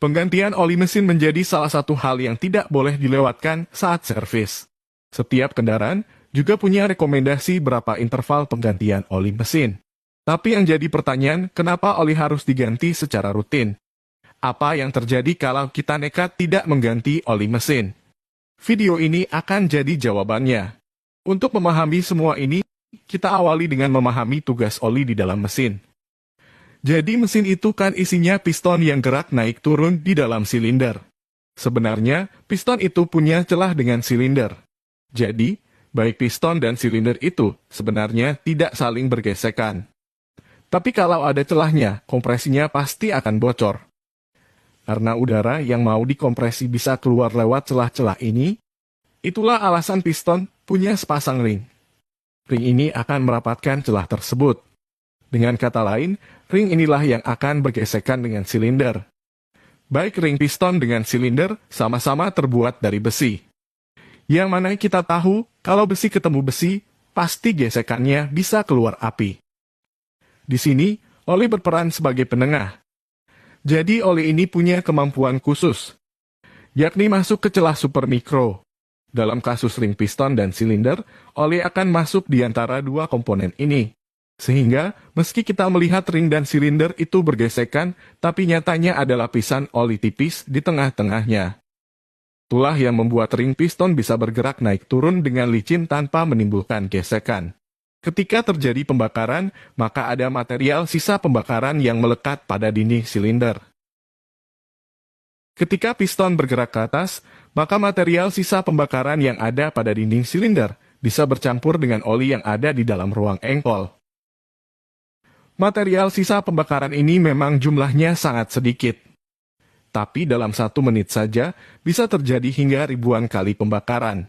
Penggantian oli mesin menjadi salah satu hal yang tidak boleh dilewatkan saat servis. Setiap kendaraan juga punya rekomendasi berapa interval penggantian oli mesin. Tapi yang jadi pertanyaan, kenapa oli harus diganti secara rutin? Apa yang terjadi kalau kita nekat tidak mengganti oli mesin? Video ini akan jadi jawabannya. Untuk memahami semua ini, kita awali dengan memahami tugas oli di dalam mesin. Jadi mesin itu kan isinya piston yang gerak naik turun di dalam silinder. Sebenarnya, piston itu punya celah dengan silinder. Jadi, baik piston dan silinder itu sebenarnya tidak saling bergesekan. Tapi kalau ada celahnya, kompresinya pasti akan bocor. Karena udara yang mau dikompresi bisa keluar lewat celah-celah ini, itulah alasan piston punya sepasang ring. Ring ini akan merapatkan celah tersebut. Dengan kata lain, ring inilah yang akan bergesekan dengan silinder. Baik ring piston dengan silinder sama-sama terbuat dari besi. Yang mana kita tahu, kalau besi ketemu besi, pasti gesekannya bisa keluar api. Di sini, oli berperan sebagai penengah. Jadi oli ini punya kemampuan khusus, yakni masuk ke celah supermikro. Dalam kasus ring piston dan silinder, oli akan masuk di antara dua komponen ini. Sehingga, meski kita melihat ring dan silinder itu bergesekan, tapi nyatanya ada lapisan oli tipis di tengah-tengahnya. Itulah yang membuat ring piston bisa bergerak naik turun dengan licin tanpa menimbulkan gesekan. Ketika terjadi pembakaran, maka ada material sisa pembakaran yang melekat pada dinding silinder. Ketika piston bergerak ke atas, maka material sisa pembakaran yang ada pada dinding silinder bisa bercampur dengan oli yang ada di dalam ruang engkol. Material sisa pembakaran ini memang jumlahnya sangat sedikit. Tapi dalam 1 menit saja bisa terjadi hingga ribuan kali pembakaran.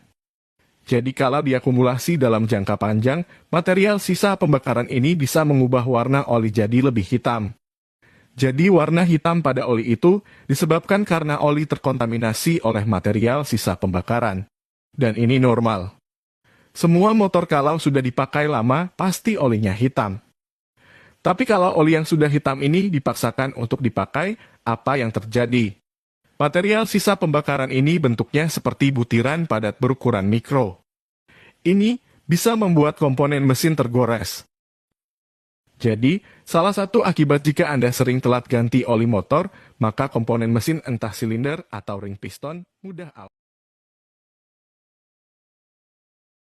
Jadi kalau diakumulasi dalam jangka panjang, material sisa pembakaran ini bisa mengubah warna oli jadi lebih hitam. Jadi warna hitam pada oli itu disebabkan karena oli terkontaminasi oleh material sisa pembakaran. Dan ini normal. Semua motor kalau sudah dipakai lama, pasti olinya hitam. Tapi kalau oli yang sudah hitam ini dipaksakan untuk dipakai, apa yang terjadi? Material sisa pembakaran ini bentuknya seperti butiran padat berukuran mikro. Ini bisa membuat komponen mesin tergores. Jadi, salah satu akibat jika Anda sering telat ganti oli motor, maka komponen mesin entah silinder atau ring piston mudah